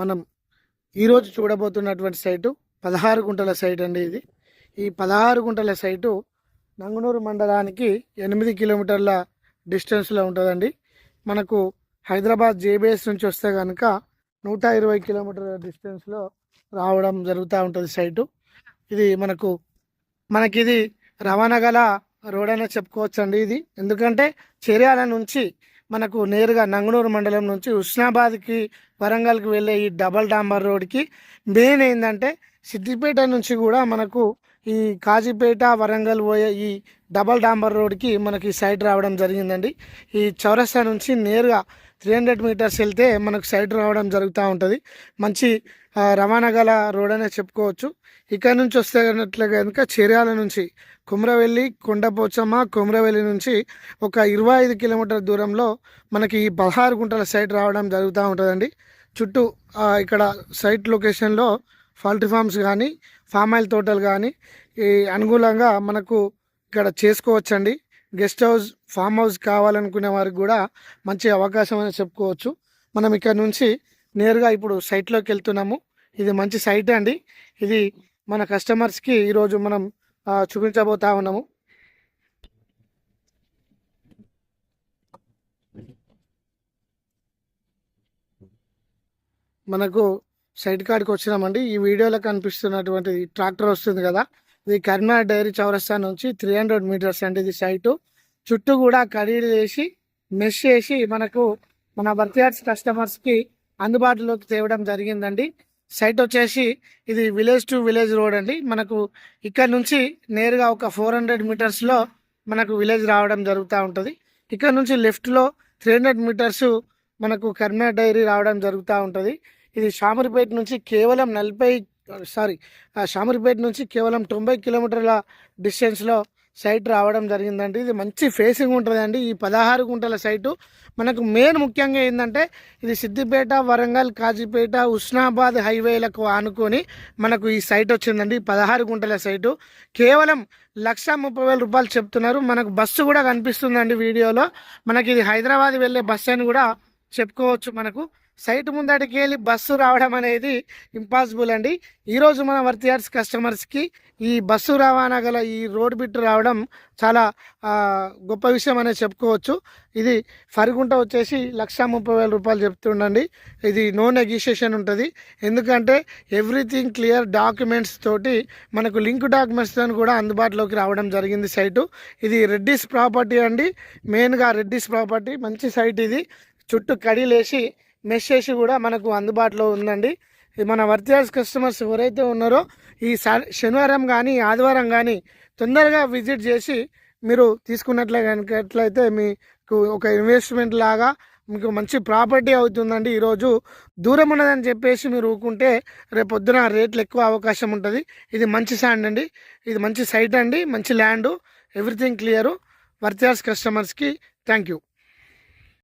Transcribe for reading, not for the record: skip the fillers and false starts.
మనం ఈరోజు చూడబోతున్నటువంటి సైటు 16 గుంటల సైట్ అండి. ఈ 16 గుంటల సైటు నంగునూరు మండలానికి 8 కిలోమీటర్ల డిస్టెన్స్లో ఉంటుందండి. మనకు హైదరాబాద్ జేబీఎస్ నుంచి వస్తే కనుక 120 కిలోమీటర్ల డిస్టెన్స్లో రావడం జరుగుతూ ఉంటుంది సైటు. ఇది మనకిది రవాణా గల రోడ్ అనే చెప్పుకోవచ్చండి. ఇది ఎందుకంటే చర్యాల నుంచి మనకు నేరుగా నంగునూరు మండలం నుంచి హుస్నాబాద్కి వరంగల్కి వెళ్ళే ఈ డబల్ డాంబర్ రోడ్కి మెయిన్ ఏంటంటే సిద్దిపేట నుంచి కూడా మనకు ఈ కాజీపేట వరంగల్ పోయే ఈ డబల్ డాంబర్ రోడ్కి మనకి సైట్ రావడం జరిగిందండి. ఈ చౌరస్తా నుంచి నేరుగా 300 మీటర్స్ వెళ్తే మనకు సైట్ రావడం జరుగుతూ ఉంటుంది. మంచి రవాణా గల రోడ్ అనే చెప్పుకోవచ్చు. ఇక్కడ నుంచి వస్తే కనుక చర్యాల నుంచి కుమ్రవెల్లి, కొండపోచమ్మ, కుమ్రవెల్లి నుంచి ఒక 25 కిలోమీటర్ల దూరంలో మనకి ఈ 16 గుంటల సైట్ రావడం జరుగుతూ ఉంటుందండి. చుట్టూ ఇక్కడ సైట్ లొకేషన్లో పౌల్ట్రీ ఫార్మ్స్ కానీ ఫామ్ ఆయిల్ తోటలు కానీ ఈ అనుకూలంగా మనకు ఇక్కడ చేసుకోవచ్చండి. గెస్ట్ హౌస్, ఫామ్ హౌస్ కావాలనుకునే వారికి కూడా మంచి అవకాశం అని చెప్పుకోవచ్చు. మనం ఇక్కడ నుంచి నేరుగా ఇప్పుడు సైట్లోకి వెళ్తున్నాము. ఇది మంచి సైట్ అండి. ఇది మన కస్టమర్స్కి ఈరోజు మనం చూపించబోతా ఉన్నాము. మనకు సైట్ కాడికి వచ్చినామండి. ఈ వీడియోలో కనిపిస్తున్నటువంటి ట్రాక్టర్ వస్తుంది కదా, ఇది కరీంనగర్ డైరీ చౌరస్తా నుంచి 300 మీటర్స్ అండి. ఇది సైటు చుట్టూ కూడా కడీలు వేసి మెష్ చేసి మనకు మన బర్త్యార్డ్స్ కస్టమర్స్కి అందుబాటులోకి తేవడం జరిగిందండి. సైట్ వచ్చేసి ఇది విలేజ్ టు విలేజ్ రోడ్ అండి. మనకు ఇక్కడ నుంచి నేరుగా ఒక 400 మీటర్స్లో మనకు విలేజ్ రావడం జరుగుతూ ఉంటుంది. ఇక్కడ నుంచి లెఫ్ట్లో 300 మీటర్స్ మనకు కరీంనగర్ డైరీ రావడం జరుగుతూ ఉంటుంది. ఇది షామీర్పేట నుంచి కేవలం 90 కిలోమీటర్ల డిస్టెన్స్లో సైట్ రావడం జరిగిందండి. ఇది మంచి ఫేసింగ్ ఉంటుందండి. ఈ 16 గుంటల సైటు మనకు మెయిన్ ముఖ్యంగా ఏంటంటే ఇది సిద్దిపేట, వరంగల్, కాజీపేట, హుస్నాబాద్ హైవేలకు ఆనుకొని మనకు ఈ సైట్ వచ్చిందండి. 16 గుంటల సైటు కేవలం 1,30,000 రూపాయలు చెప్తున్నారు. మనకు బస్సు కూడా కనిపిస్తుందండి వీడియోలో. మనకి ఇది హైదరాబాద్ వెళ్ళే బస్సు అని కూడా చెప్పుకోవచ్చు. మనకు సైట్ ముందటికి వెళ్ళి బస్సు రావడం అనేది ఇంపాసిబుల్ అండి. ఈరోజు మన వర్తియార్డ్స్ కస్టమర్స్కి ఈ బస్సు రవాణా గల ఈ రోడ్ బిట్ రావడం చాలా గొప్ప విషయం అనేది చెప్పుకోవచ్చు. ఇది ఫరిగుంట వచ్చేసి 1,30,000 రూపాయలు చెప్తుండండి. ఇది నో నెగోషియేషన్ ఉంటుంది. ఎందుకంటే ఎవ్రీథింగ్ క్లియర్ డాక్యుమెంట్స్ తోటి మనకు లింక్ డాక్యుమెంట్స్తో కూడా అందుబాటులోకి రావడం జరిగింది సైటు. ఇది రెడ్డిస్ ప్రాపర్టీ అండి. మెయిన్గా రెడ్డిస్ ప్రాపర్టీ మంచి సైట్. ఇది చుట్టూ కడీలేసి మెష్ చేసి కూడా మనకు అందుబాటులో ఉందండి. మన వర్తియార్డ్స్ కస్టమర్స్ ఎవరైతే ఉన్నారో ఈ శనివారం కానీ ఆదివారం కానీ తొందరగా విజిట్ చేసి మీరు తీసుకున్నట్లయితే మీకు ఒక ఇన్వెస్ట్మెంట్ లాగా మీకు మంచి ప్రాపర్టీ అవుతుందండి. ఈరోజు దూరం ఉన్నదని చెప్పేసి మీరు ఊరుకుంటే రేపు పొద్దున రేట్లు ఎక్కువ అవకాశం ఉంటుంది. ఇది మంచి శాండ్ అండి. ఇది మంచి సైట్ అండి. మంచి ల్యాండు, ఎవ్రీథింగ్ క్లియరు. వర్తియార్డ్స్ కస్టమర్స్కి థ్యాంక్ యూ.